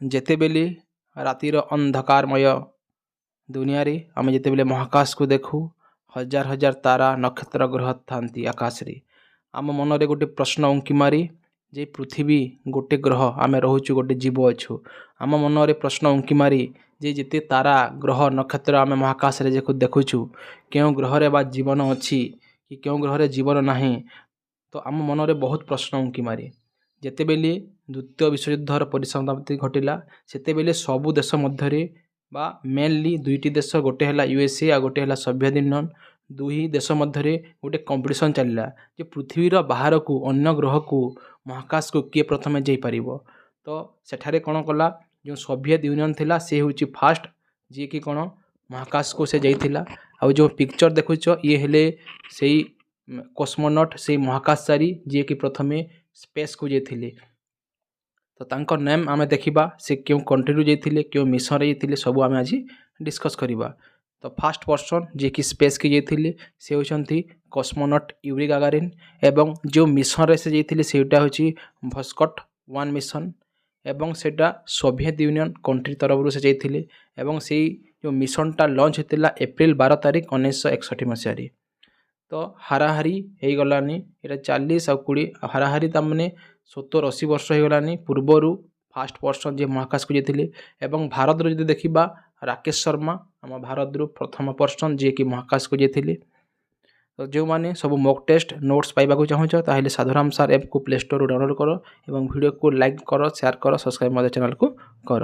ଯେତେବେଳେ ରାତିର ଅନ୍ଧକାରମୟ ଦୁନିଆରେ ଆମେ ଯେତେବେଳେ ମହାକାଶକୁ ଦେଖୁ ହଜାର ହଜାର ତାରା ନକ୍ଷତ୍ର ଗ୍ରହ ଥାନ୍ତି ଆକାଶରେ। ଆମ ମନରେ ଗୋଟେ ପ୍ରଶ୍ନ ଉଙ୍କି ମାରି ଯେ ପୃଥିବୀ ଗୋଟେ ଗ୍ରହ, ଆମେ ରହୁଛୁ, ଗୋଟେ ଜୀବ ଅଛୁ। ଆମ ମନରେ ପ୍ରଶ୍ନ ଉଙ୍କି ମାରି ଯେ ଯେତେ ତାରା ଗ୍ରହ ନକ୍ଷତ୍ର ଆମେ ମହାକାଶରେ ଦେଖୁଛୁ, କେଉଁ ଗ୍ରହରେ ବା ଜୀବନ ଅଛି କି କେଉଁ ଗ୍ରହରେ ଜୀବନ ନାହିଁ, ତ ଆମ ମନରେ ବହୁତ ପ୍ରଶ୍ନ ଉଙ୍କି ମାରେ। ଯେତେବେଳେ ଦ୍ୱିତୀୟ ବିଶ୍ୱଯୁଦ୍ଧର ପରିସମାପ୍ତି ଘଟିଲା, ସେତେବେଳେ ସବୁ ଦେଶ ମଧ୍ୟରେ ବା ମେନଲି ଦୁଇଟି ଦେଶ, ଗୋଟେ ହେଲା USA ଆଉ ଗୋଟେ ହେଲା ସୋଭିଏତ ୟୁନିୟନ, ଦୁଇ ଦେଶ ମଧ୍ୟରେ ଗୋଟେ କମ୍ପିଟିସନ୍ ଚାଲିଲା ଯେ ପୃଥିବୀର ବାହାରକୁ, ଅନ୍ୟ ଗ୍ରହକୁ, ମହାକାଶକୁ କିଏ ପ୍ରଥମେ ଯାଇପାରିବ। ତ ସେଠାରେ କ'ଣ କଲା, ଯେଉଁ ସୋଭିଏତ ୟୁନିୟନ ଥିଲା ସେ ହେଉଛି ଫାଷ୍ଟ, ଯିଏକି କ'ଣ ମହାକାଶକୁ ସେ ଯାଇଥିଲା। ଆଉ ଯେଉଁ ପିକ୍ଚର ଦେଖୁଛ, ଇଏ ହେଲେ ସେଇ କସ୍ମୋନଟ୍, ସେଇ ମହାକାଶଚାରୀ ଯିଏକି ପ୍ରଥମେ ସ୍ପେସ୍କୁ ଯାଇଥିଲେ। ତ ତାଙ୍କ ନେମ୍ ଆମେ ଦେଖିବା, ସେ କେଉଁ କଣ୍ଟ୍ରିରୁ ଯାଇଥିଲେ, କେଉଁ ମିଶନରେ ଯାଇଥିଲେ, ସବୁ ଆମେ ଆଜି ଡିସ୍କସ୍ କରିବା। ତ ଫାଷ୍ଟ ପର୍ସନ୍ ଯିଏକି ସ୍ପେସ୍କି ଯାଇଥିଲେ ସେ ହେଉଛନ୍ତି କସ୍ମୋନଟ୍ ୟୁରି ଗାଗାରିନ୍, ଏବଂ ଯେଉଁ ମିଶନରେ ସେ ଯାଇଥିଲେ ସେଇଟା ହେଉଛି ଭସ୍କଟ୍-1 ମିଶନ, ଏବଂ ସେଇଟା ସୋଭିଏତ ୟୁନିୟନ କଣ୍ଟ୍ରି ତରଫରୁ ସେ ଯାଇଥିଲେ। ଏବଂ ସେଇ ଯେଉଁ ମିଶନଟା ଲଞ୍ଚ ହେଇଥିଲା ଏପ୍ରିଲ 12 ତାରିଖ 1961 ମସିହାରେ। ତ ହାରାହାରି ହେଇଗଲାନି ଏଇଟା 40 ଆଉ 20, ହାରାହାରି ତାମାନେ 70-80 ବର୍ଷ ହେଇଗଲାନି ପୂର୍ବରୁ ଫାଷ୍ଟ ପର୍ସନ୍ ଯିଏ ମହାକାଶକୁ ଯାଇଥିଲେ। ଏବଂ ଭାରତରୁ ଯଦି ଦେଖିବା, ରାକେଶ ଶର୍ମା ଆମ ଭାରତରୁ ପ୍ରଥମ ପର୍ସନ୍ ଯିଏକି ମହାକାଶକୁ ଯାଇଥିଲେ। ତ ଯେଉଁମାନେ ସବୁ ମକ୍ ଟେଷ୍ଟ ନୋଟ୍ସ ପାଇବାକୁ ଚାହୁଁଛ, ତାହେଲେ ସାଧୁରାମ ସାର୍ ଆପ୍କୁ ପ୍ଲେ ଷ୍ଟୋରରୁ ଡାଉନଲୋଡ଼ କର ଏବଂ ଭିଡ଼ିଓକୁ ଲାଇକ୍ କର, ସେୟାର କର, ସବସ୍କ୍ରାଇବ୍ ମଧ୍ୟ ଚ୍ୟାନେଲକୁ କର।